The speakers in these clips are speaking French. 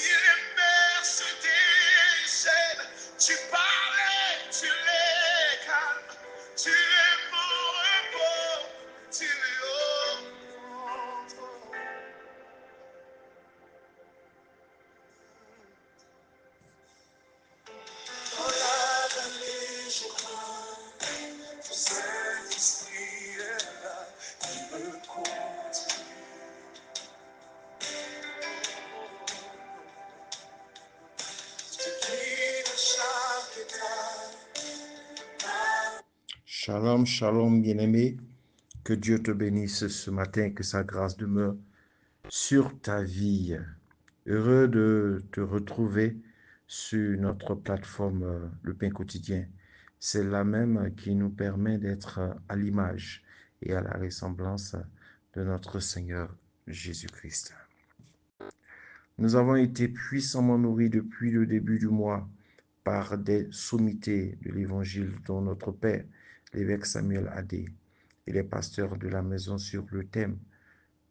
les mers se déchaînent, tu parlais, tu les calmes, tu es mon repos, tu es augmentes. Dans la vallée, je crois, ton Saint-Esprit est là, il me conduit. Shalom, shalom, bien-aimé. Que Dieu te bénisse ce matin, que sa grâce demeure sur ta vie. Heureux de te retrouver sur notre plateforme Le Pain Quotidien. C'est la même qui nous permet d'être à l'image et à la ressemblance de notre Seigneur Jésus-Christ. Nous avons été puissamment nourris depuis le début du mois par des sommités de l'Évangile dont notre Père, l'évêque Samuel Adé, et les pasteurs de la maison sur le thème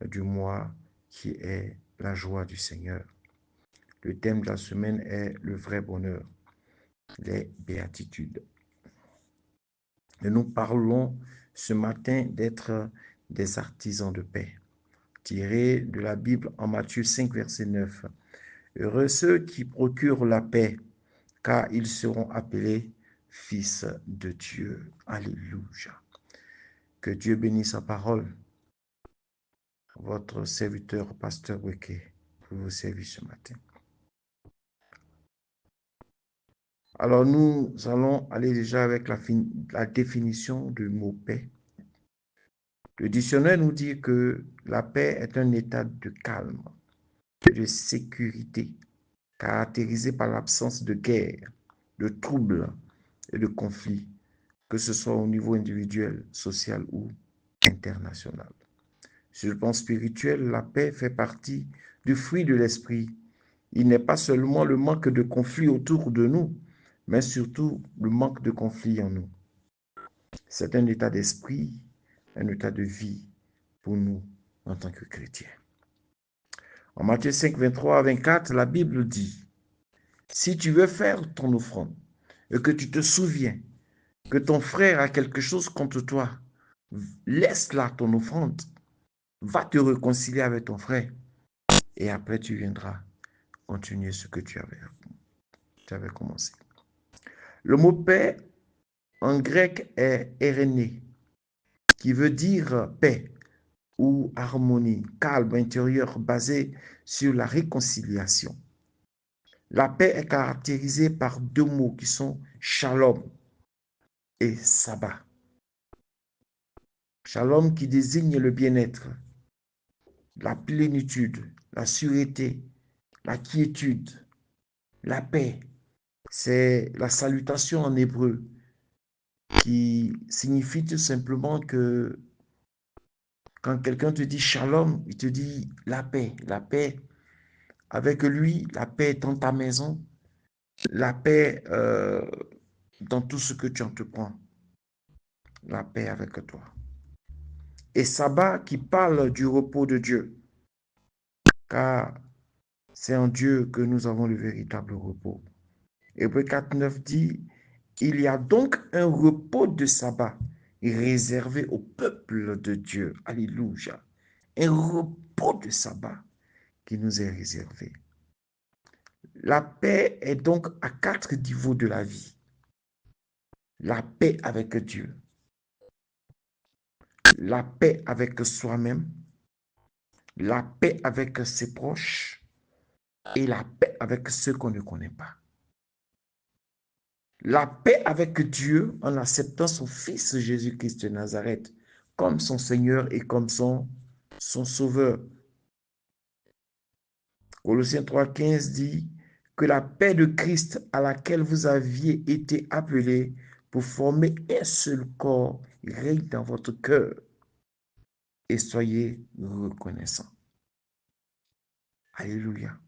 du mois qui est la joie du Seigneur. Le thème de la semaine est le vrai bonheur, les béatitudes. Et nous parlons ce matin d'être des artisans de paix, tiré de la Bible en Matthieu 5, verset 9. Heureux ceux qui procurent la paix, car ils seront appelés fils de Dieu. Alléluia. Que Dieu bénisse sa parole. Votre serviteur, pasteur Weke, pour vous servir ce matin. Alors nous allons aller déjà avec la définition du mot paix. Le dictionnaire nous dit que la paix est un état de calme, de sécurité, caractérisé par l'absence de guerre, de troubles et de conflits, que ce soit au niveau individuel, social ou international. Sur le plan spirituel, la paix fait partie du fruit de l'esprit. Il n'est pas seulement le manque de conflits autour de nous, mais surtout le manque de conflits en nous. C'est un état d'esprit, un état de vie pour nous en tant que chrétiens. En Matthieu 5, 23 à 24, la Bible dit, « Si tu veux faire ton offrande et que tu te souviens que ton frère a quelque chose contre toi, laisse là ton offrande, va te réconcilier avec ton frère et après tu viendras continuer ce que tu avais commencé. » Le mot paix en grec est eiréné, qui veut dire paix ou harmonie, calme intérieur basé sur la réconciliation. La paix est caractérisée par deux mots qui sont shalom et sabbat. Shalom qui désigne le bien-être, la plénitude, la sûreté, la quiétude, la paix. C'est la salutation en hébreu qui signifie tout simplement que quand quelqu'un te dit shalom, il te dit la paix avec lui, la paix dans ta maison, la paix dans tout ce que tu entreprends, la paix avec toi. Et sabbat qui parle du repos de Dieu, car c'est en Dieu que nous avons le véritable repos. Hébreux 4.9 dit, il y a donc un repos de sabbat réservé au peuple de Dieu. Alléluia. Un repos de sabbat qui nous est réservé. La paix est donc à 4 niveaux de la vie. La paix avec Dieu, la paix avec soi-même, la paix avec ses proches et la paix avec ceux qu'on ne connaît pas. La paix avec Dieu en acceptant son Fils Jésus-Christ de Nazareth comme son Seigneur et comme son Sauveur. Colossiens 3.15 dit que la paix de Christ à laquelle vous aviez été appelés pour former un seul corps règne dans votre cœur et soyez reconnaissants. Alléluia.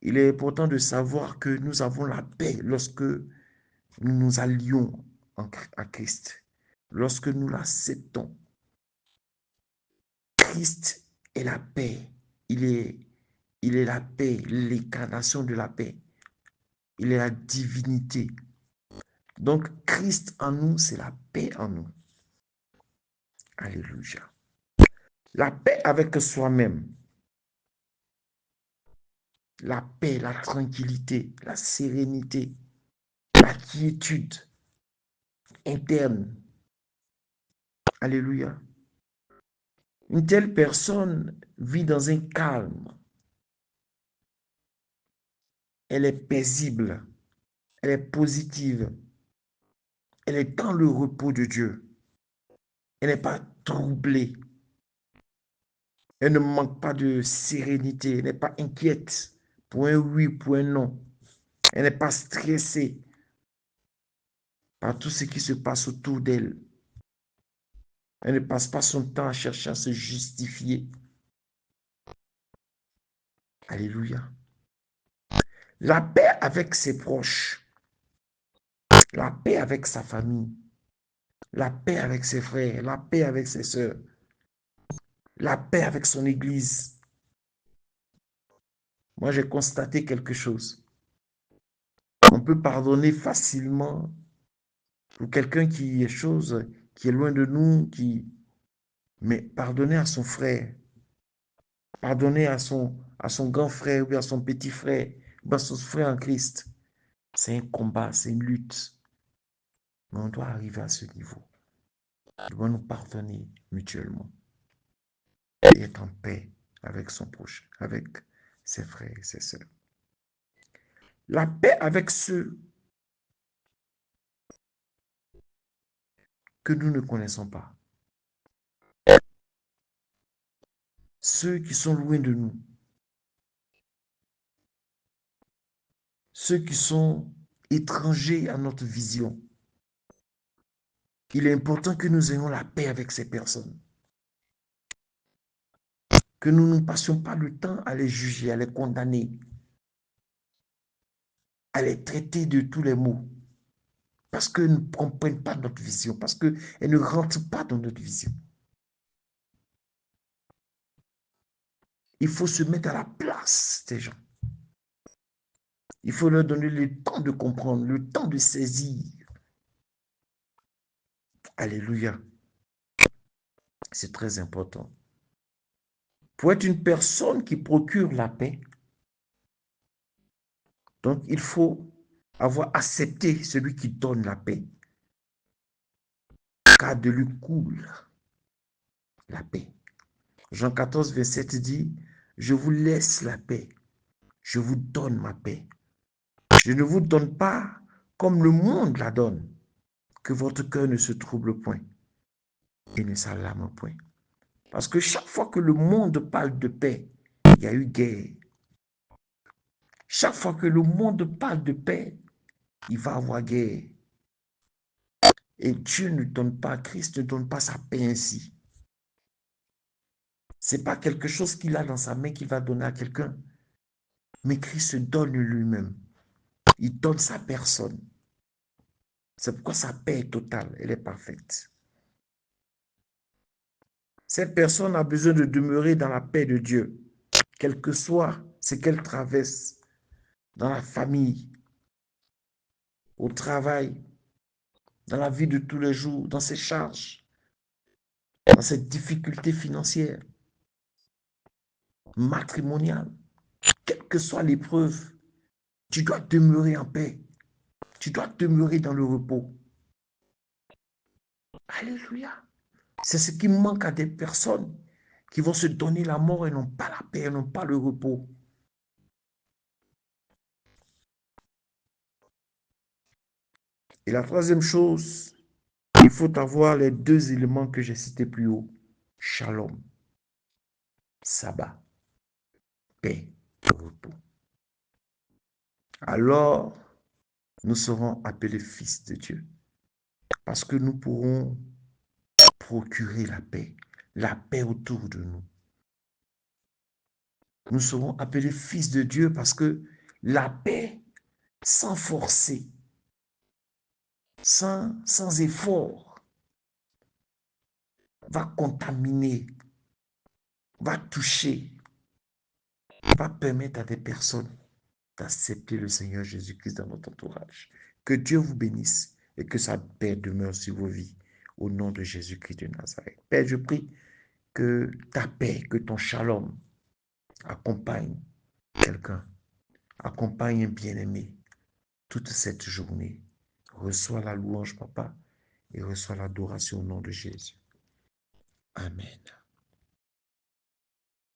Il est important de savoir que nous avons la paix lorsque nous nous allions à Christ, lorsque nous l'acceptons. Christ est la paix. Il Il est la paix, l'incarnation de la paix. Il est la divinité. Donc, Christ en nous, c'est la paix en nous. Alléluia. La paix avec soi-même. La paix, la tranquillité, la sérénité, la quiétude interne. Alléluia. Une telle personne vit dans un calme. Elle est paisible. Elle est positive. Elle est dans le repos de Dieu. Elle n'est pas troublée. Elle ne manque pas de sérénité. Elle n'est pas inquiète pour un oui, pour un non. Elle n'est pas stressée par tout ce qui se passe autour d'elle. Elle ne passe pas son temps à chercher à se justifier. Alléluia. La paix avec ses proches. La paix avec sa famille. La paix avec ses frères. La paix avec ses sœurs. La paix avec son église. Moi, j'ai constaté quelque chose. On peut pardonner facilement pour quelqu'un qui est chose, qui est loin de nous, mais pardonner à son frère, pardonner à son grand frère ou à son petit frère, ou à son frère en Christ, c'est un combat, c'est une lutte. Mais on doit arriver à ce niveau. On doit nous pardonner mutuellement et être en paix avec son prochain, avec ses frères et ses sœurs. La paix avec ceux que nous ne connaissons pas. Ceux qui sont loin de nous. Ceux qui sont étrangers à notre vision. Il est important que nous ayons la paix avec ces personnes. Que nous ne passions pas le temps à les juger, à les condamner, à les traiter de tous les maux. Parce qu'elles ne comprennent pas notre vision, parce qu'elles ne rentrent pas dans notre vision. Il faut se mettre à la place des gens. Il faut leur donner le temps de comprendre, le temps de saisir. Alléluia. C'est très important. Pour être une personne qui procure la paix, donc il faut avoir accepté celui qui donne la paix. Car de lui coule la paix. Jean 14, verset 7 dit, je vous laisse la paix, je vous donne ma paix. Je ne vous donne pas comme le monde la donne, que votre cœur ne se trouble point et ne s'alarme point. Parce que chaque fois que le monde parle de paix, il y a eu guerre. Chaque fois que le monde parle de paix, il va y avoir guerre. Et Dieu ne donne pas, Christ ne donne pas sa paix ainsi. Ce n'est pas quelque chose qu'il a dans sa main qu'il va donner à quelqu'un. Mais Christ se donne lui-même. Il donne sa personne. C'est pourquoi sa paix est totale, elle est parfaite. Cette personne a besoin de demeurer dans la paix de Dieu, quel que soit ce qu'elle traverse dans la famille, au travail, dans la vie de tous les jours, dans ses charges, dans ses difficultés financières, matrimoniales. Quelle que soit l'épreuve, tu dois demeurer en paix. Tu dois demeurer dans le repos. Alléluia. C'est ce qui manque à des personnes qui vont se donner la mort et n'ont pas la paix, n'ont pas le repos. Et la troisième chose, il faut avoir les deux éléments que j'ai cités plus haut. Shalom, sabbat, paix, repos. Alors, nous serons appelés fils de Dieu. Parce que nous pourrons procurer la paix autour de nous. Nous serons appelés fils de Dieu parce que la paix, sans forcer, sans effort, va contaminer, va toucher, va permettre à des personnes d'accepter le Seigneur Jésus-Christ dans notre entourage. Que Dieu vous bénisse et que sa paix demeure sur vos vies. Au nom de Jésus-Christ de Nazareth. Père, je prie que ta paix, que ton shalom accompagne quelqu'un, accompagne un bien-aimé toute cette journée. Reçois la louange, papa, et reçois l'adoration au nom de Jésus. Amen.